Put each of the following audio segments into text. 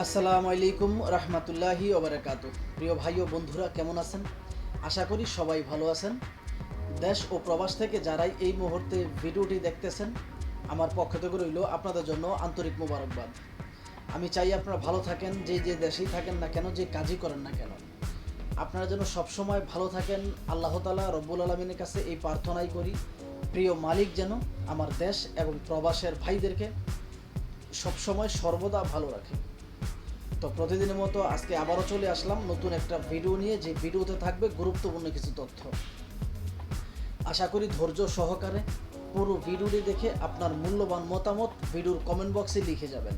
আসসালামু আলাইকুম রহমতুল্লাহি ওবারাকাতু। প্রিয় ভাই ও বন্ধুরা, কেমন আছেন? আশা করি সবাই ভালো আছেন। দেশ ও প্রবাস থেকে যারাই এই মুহূর্তে ভিডিওটি দেখতেছেন, আমার পক্ষ থেকে রইল আপনাদের জন্য আন্তরিক মোবারকবাদ। আমি চাই আপনারা ভালো থাকেন, যে দেশেই থাকেন না কেন, যে কাজই করেন না কেন, আপনারা যেন সবসময় ভালো থাকেন। আল্লাহ তাআলা রব্বুল আলামিনের কাছে এই প্রার্থনাই করি, প্রিয় মালিক যেন আমার দেশ এবং প্রবাসের ভাইদেরকে সবসময় সর্বদা ভালো রাখে। তো প্রতিদিনের মতো আজকে আবারও চলে আসলাম নতুন একটা ভিডিও নিয়ে, যে ভিডিওতে থাকবে গুরুত্বপূর্ণ কিছু তথ্য। আশা করি ধৈর্য সহকারে পুরো ভিডিওটি দেখে আপনার মূল্যবান মতামত ভিডিওর কমেন্ট বক্সে লিখে যাবেন।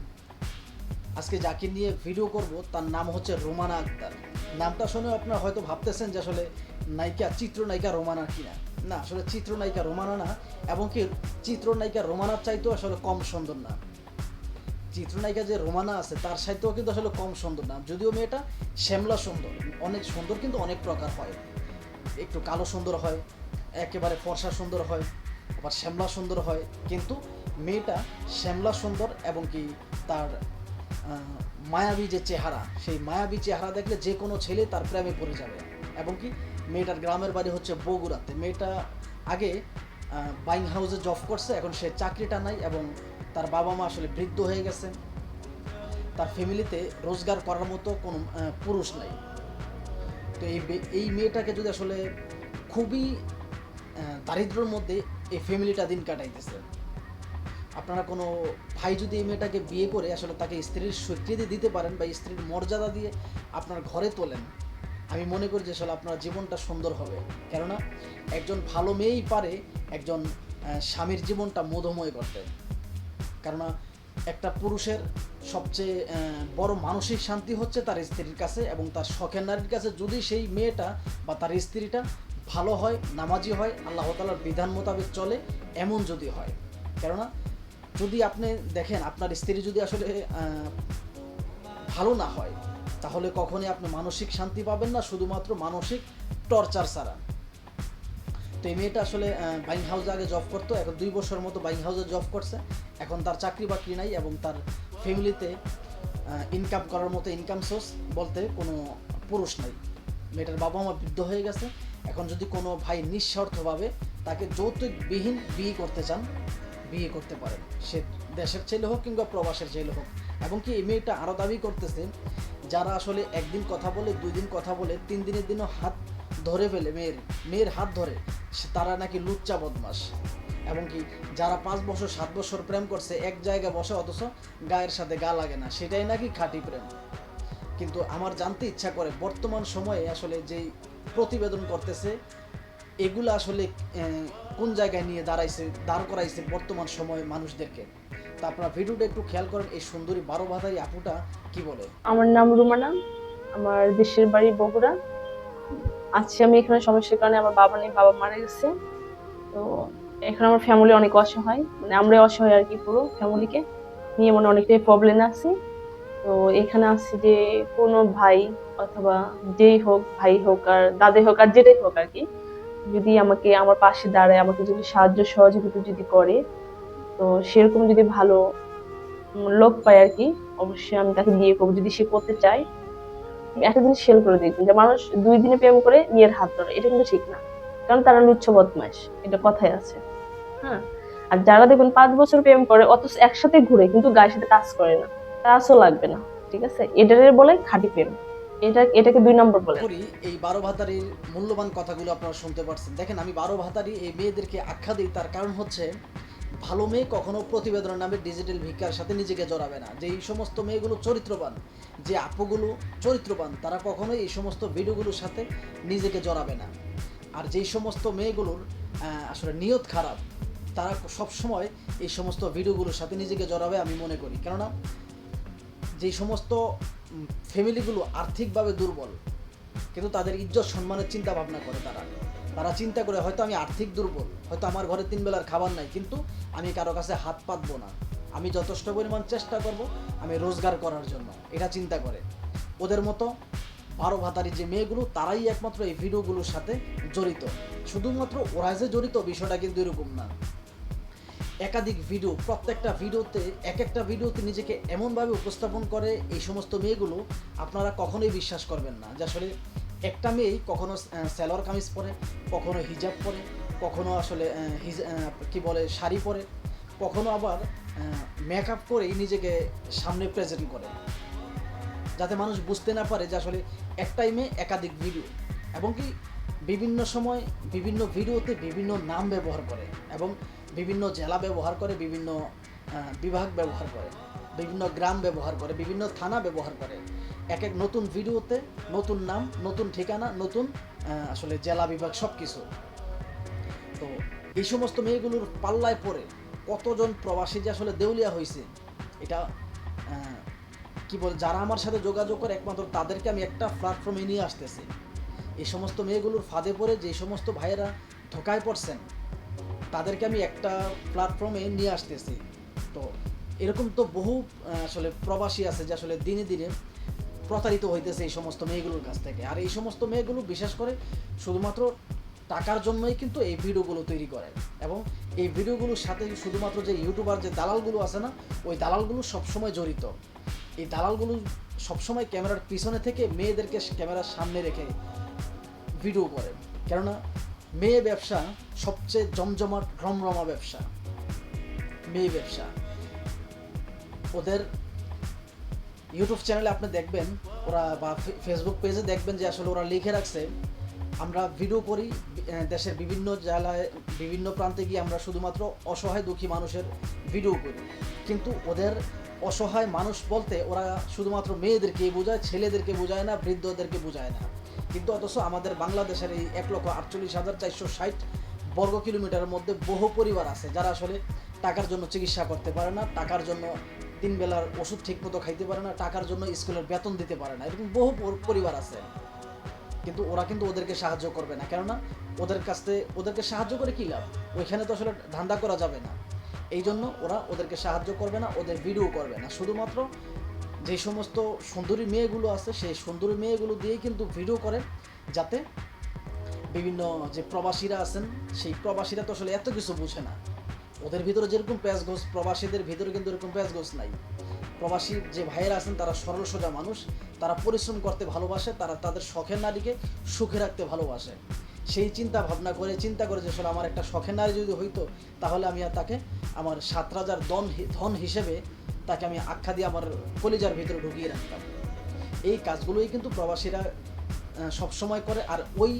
আজকে যাকে নিয়ে ভিডিও করব তার নাম হচ্ছে রোমানা আক্তার। নামটা শুনে আপনারা হয়তো ভাবতেছেন যে আসলে চিত্রনায়িকা রোমানা কিনা। না, আসলে চিত্রনায়িকা রোমানা না, এবং কি চিত্রনায়িকা রোমানার চাইতেও আসলে কম সুন্দর না। চিত্রনায়িকা যে রোমানা আছে তার সাহিত্যও কিন্তু আসলে কম সুন্দর না, যদিও মেয়েটা শ্যামলা সুন্দর, অনেক সুন্দর, কিন্তু অনেক প্রকার হয়। একটু কালো সুন্দর হয়, একেবারে ফর্সা সুন্দর হয়, আবার শ্যামলা সুন্দর হয়। কিন্তু মেয়েটা শ্যামলা সুন্দর, এবং কি তার মায়াবী যে চেহারা, সেই মায়াবী চেহারা দেখলে যে কোনো ছেলে তার প্রেমে পড়ে যাবে। এবং কি মেয়েটার গ্রামের বাড়ি হচ্ছে বগুড়াতে। মেয়েটা আগে বাইং হাউসে জব করছে, এখন সে চাকরিটা নাই, এবং তার বাবা মা আসলে বৃদ্ধ হয়ে গেছে। তার ফ্যামিলিতে রোজগার করার মতো কোনো পুরুষ নাই। তো এই মেয়েটাকে যদি আসলে খুবই দারিদ্র্যের মধ্যে এই ফ্যামিলিটা দিন কাটাইতেছে। আপনারা কোনো ভাই যদি এই মেয়েটাকে বিয়ে করে আসলে তাকে স্ত্রীর স্বীকৃতি দিতে পারেন বা স্ত্রীর মর্যাদা দিয়ে আপনার ঘরে তোলেন, আমি মনে করি যে আসলে আপনার জীবনটা সুন্দর হবে। কেননা একজন ভালো মেয়েই পারে একজন স্বামীর জীবনটা মধুময় করতে। কেননা একটা পুরুষের সবচেয়ে বড় মানসিক শান্তি হচ্ছে তার স্ত্রীর কাছে, এবং তার শখের নারীর কাছে যদি সেই মেয়েটা বা তার স্ত্রীটা ভালো হয়, নামাজি হয়, আল্লাহ তাআলার বিধান মোতাবেক চলে, এমন যদি হয়। কেননা যদি আপনি দেখেন আপনার স্ত্রী যদি আসলে ভালো না হয়, তাহলে কখনোই আপনি মানসিক শান্তি পাবেন না, শুধুমাত্র মানসিক টর্চার ছাড়া। তো এই মেয়েটা আসলে বাইং হাউসে আগে জব করতো, এখন 2 বছর মতো বাইং হাউসে জব করছে। এখন তার চাকরি বাকরি নাই, এবং তার ফ্যামিলিতে ইনকাম করার মতো ইনকাম সোর্স বলতে কোনো পুরুষ নাই। মেয়েটার বাবা মা বৃদ্ধ হয়ে গেছে। এখন যদি কোনো ভাই নিঃস্বার্থভাবে তাকে যৌতুকবিহীন বিয়ে করতে চান, বিয়ে করতে পারেন, সে দেশের ছেলে হোক কিংবা প্রবাসের ছেলে হোক। এবং কি এই মেয়েটা আরও দাবি করতেছে, যারা আসলে একদিন কথা বলে, 2 দিন কথা বলে, 3 দিনের দিনও হাত ধরে ফেলে, মেয়ের হাত ধরে, তারা নাকি লুচ্চা বদমাস। এবং কি যারা 5 বছর 7 বছর প্রেম করছে এক জায়গায় বসে, অথচ গায়ের সাথে গা লাগে না, সেটাই নাকি খাঁটি প্রেম। কিন্তু আমার জানতে ইচ্ছা করে বর্তমান সময়ে আসলে যেই প্রতিবেদন করতেছে, এগুলো আসলে কোন জায়গায় নিয়ে দাঁড় করাইছে বর্তমান সময়ে মানুষদেরকে। তা আপনারা ভিডিওটা একটু খেয়াল করেন, এই সুন্দরী 12 ভাতারি আপুটা কি বলে। আমার নাম রুমানা। আমার দেশের বাড়ি বগুড়া। আজকে আমি এখানে সমস্যার কারণে আমার বাবা নেই, বাবা মারা গেছে। তো এখানে আমার ফ্যামিলি অনেক অসহায়, মানে আমরা অসহায় আর কি, পুরো ফ্যামিলিকে নিয়ে মানে অনেকটাই প্রবলেম আছে। তো এখানে আসছি যে কোনো ভাই অথবা যেই হোক, ভাই হোক আর দাদা হোক আর যেটাই হোক আর কি, যদি আমাকে আমার পাশে দাঁড়ায়, আমাকে যদি সাহায্য সহযোগিতা যদি করে, তো সেরকম যদি ভালো লোক পায় আর কি, অবশ্যই আমি তাকে বিয়ে করবো যদি সে করতে চায়। একটা জিনিস খেয়াল করে দেখবেন যে মানুষ 2 দিনে প্রেম করে মেয়ের হাত ধরে, এটা কিন্তু ঠিক না। কারণ তারা লুচ্ছ বদমাইশ, এটা কথায় আছে। হ্যাঁ। আর যারা দেখবেন 5 বছর প্রেম করে অথচ একসাথে ঘুরে কিন্তু গায়ের সাথে কাজ করে না, কাজও লাগবে না, ঠিক আছে, এটারে বলে খাঁটি প্রেম। এটাকে 2 নম্বর বলে। করি এই 12 ভাতারির মূল্যবান কথাগুলো আপনারা শুনতে পারছেন। দেখেন, আমি 12 ভাতারি এই মেয়েদেরকে আখ্যা দিই, তার কারণ হচ্ছে ভালো মেয়ে কখনো প্রতিবেদনের নামে ডিজিটাল ভিক্ষার সাথে নিজেকে জড়াবে না। যে এই সমস্ত মেয়েগুলো চরিত্রবান, যে আপুগুলো চরিত্রবান, তারা কখনোই এই সমস্ত ভিডিওগুলোর সাথে নিজেকে জড়াবে না। আর যেই সমস্ত মেয়েগুলোর আসলে নিয়ত খারাপ, তারা সবসময় এই সমস্ত ভিডিওগুলোর সাথে নিজেকে জড়াবে আমি মনে করি। কেননা যেই সমস্ত ফ্যামিলিগুলো আর্থিকভাবে দুর্বল, কিন্তু তাদের ইজ্জত সম্মানের চিন্তা ভাবনা করে, তারা চিন্তা করে হয়তো আমি আর্থিক দুর্বল, হয়তো আমার ঘরে 3 বেলার খাবার নাই, কিন্তু আমি কারো কাছে হাত পাতবো না, আমি যথেষ্ট পরিমাণ চেষ্টা করব আমি রোজগার করার জন্য, এটা চিন্তা করে। ওদের মতো 12 ভাতারি যে মেয়েগুলো, তারাই একমাত্র এই ভিডিওগুলোর সাথে জড়িত। শুধুমাত্র ওরা যে জড়িত বিষয়টা কিন্তু এরকম না। একাধিক ভিডিও, প্রত্যেকটা ভিডিওতে একটা ভিডিওতে নিজেকে এমনভাবে উপস্থাপন করে এই সমস্ত মেয়েগুলো, আপনারা কখনোই বিশ্বাস করবেন না যে আসলে একটা মেয়েই কখনো সালোয়ার কামিজ পরে, কখনো হিজাব পরে, কখনো আসলে কি বলে শাড়ি পরে, কখনো আবার মেকআপ করেই নিজেকে সামনে প্রেজেন্ট করে, যাতে মানুষ বুঝতে না পারে যে আসলে একটাই মেয়ে একাধিক ভিডিও। এবং কি বিভিন্ন সময় বিভিন্ন ভিডিওতে বিভিন্ন নাম ব্যবহার করে এবং বিভিন্ন জেলা ব্যবহার করে, বিভিন্ন বিভাগ ব্যবহার করে, বিভিন্ন গ্রাম ব্যবহার করে, বিভিন্ন থানা ব্যবহার করে। এক এক নতুন ভিডিওতে নতুন নাম, নতুন ঠিকানা, নতুন আসলে জেলা বিভাগ সব কিছু। তো এই সমস্ত মেয়েগুলোর পাল্লায় পড়ে কতজন প্রবাসী যে আসলে দেউলিয়া হয়েছে, এটা কি বল, যারা আমার সাথে যোগাযোগ করে একমাত্র তাদেরকে আমি একটা প্ল্যাটফর্মে নিয়ে আসতেছি। এই সমস্ত মেয়েগুলোর ফাঁদে পড়ে যে সমস্ত ভাইয়েরা ধোকায় পড়ছেন, তাদেরকে আমি একটা প্ল্যাটফর্মে নিয়ে আসতেছি। তো এরকম তো বহু আসলে প্রবাসী আছে যে আসলে দিনে দিনে প্রতারিত হইতেছে এই সমস্ত মেয়েগুলোর কাছ থেকে। আর এই সমস্ত মেয়েগুলো বিশেষ করে শুধুমাত্র টাকার জন্যই কিন্তু এই ভিডিওগুলো তৈরি করে, এবং এই ভিডিওগুলোর সাথে শুধুমাত্র যে ইউটিউবার যে দালালগুলো আছে না, ওই দালালগুলো সবসময় জড়িত। এই দালালগুলো সবসময় ক্যামেরার পিছনে থেকে মেয়েদেরকে ক্যামেরার সামনে রেখে ভিডিও করে। কেননা মেয়ে ব্যবসা সবচেয়ে জমজমাট রমরমা ব্যবসা, মেয়ে ব্যবসা। ওদের ইউটিউব চ্যানেলে আপনি দেখবেন, ওরা বা ফেসবুক পেজে দেখবেন যে আসলে ওরা লিখে রাখছে, আমরা ভিডিও করি দেশের বিভিন্ন জেলায়, বিভিন্ন প্রান্তে গিয়ে আমরা শুধুমাত্র অসহায় দুঃখী মানুষের ভিডিও করি। কিন্তু ওদের অসহায় মানুষ বলতে ওরা শুধুমাত্র মেয়েদেরকেই বোঝায়, ছেলেদেরকে বোঝায় না, বৃদ্ধদেরকে বোঝায় না। কিন্তু অথচ আমাদের বাংলাদেশের এই 1,48,460 বর্গ কিলোমিটারের মধ্যে বহু পরিবার আছে যারা আসলে টাকার জন্য চিকিৎসা করতে পারে না, টাকার জন্য 3 বেলার ওষুধ ঠিকমতো খাইতে পারে না, টাকার জন্য স্কুলের বেতন দিতে পারে না। এরকম বহু পরিবার আছে, কিন্তু ওরা কিন্তু ওদেরকে সাহায্য করবে না। কেননা ওদেরকে সাহায্য করে কী লাভ? ওইখানে তো আসলে ধান্দা করা যাবে না। এই জন্য ওরা ওদেরকে সাহায্য করবে না, ওদের ভিডিও করবে না। শুধুমাত্র যে সমস্ত সুন্দরী মেয়েগুলো আছে সেই সুন্দরী মেয়েগুলো দিয়েই কিন্তু ভিডিও করে, যাতে বিভিন্ন যে প্রবাসীরা আছেন সেই প্রবাসীরা তো আসলে এত কিছু বুঝে না। ওদের ভিতরে যেরকম প্যাঁচগোছ, প্রবাসীদের ভিতরে কিন্তু এরকম প্যাঁচগোছ নাই। প্রবাসী যে ভাইয়েরা আছেন তারা সরল সোজা মানুষ, তারা পরিশ্রম করতে ভালোবাসে, তারা তাদের শখের নারীকে সুখে রাখতে ভালোবাসে। সেই চিন্তা করে যে আসলে আমার একটা শখের নারী যদি হইতো, তাহলে আমি আর তাকে আমার 7 রাজার ধন হিসেবে তাকে আমি আখ্যা দিয়ে আমার কলিজার ভিতরে ঢুকিয়ে রাখতাম। এই কাজগুলোই কিন্তু প্রবাসীরা সবসময় করে। আর ওই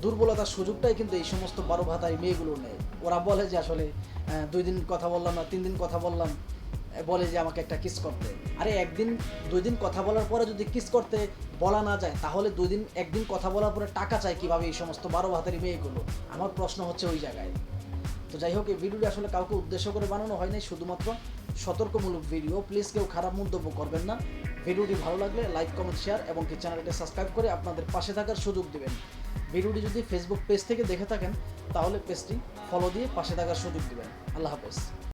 দুর্বলতার সুযোগটাই কিন্তু এই সমস্ত 12 ভাতারি মেয়েগুলো নেয়। ওরা বলে যে আসলে 2 দিন কথা বললাম না, 3 দিন কথা বললাম, বলে যে আমাকে একটা কিস করতে। আরে 1 দিন 2 দিন কথা বলার পরে যদি কিস করতে বলা না যায়, তাহলে 1 দিন কথা বলার পরে টাকা চায় কীভাবে এই সমস্ত 12 ভাতারি মেয়েগুলো? আমার প্রশ্ন হচ্ছে ওই জায়গায়। তো যাই হোক, এই ভিডিওটি আসলে কাউকে উদ্দেশ্য করে বানানো হয় নাই, শুধুমাত্র সতর্কমূলক ভিডিও। প্লিজ কেউ খারাপ মন্তব্য করবেন না। ভিডিওটি ভালো লাগলে লাইক, কমেন্ট, শেয়ার এবং কি চ্যানেলটি সাবস্ক্রাইব করে আপনাদের পাশে থাকার সুযোগ দিবেন। ভিডিওটি যদি ফেসবুক পেজ থেকে দেখে থাকেন তাহলে পেজটি ফলো দিয়ে পাশে থাকার সুযোগ দিবেন। আল্লাহ হাফেজ।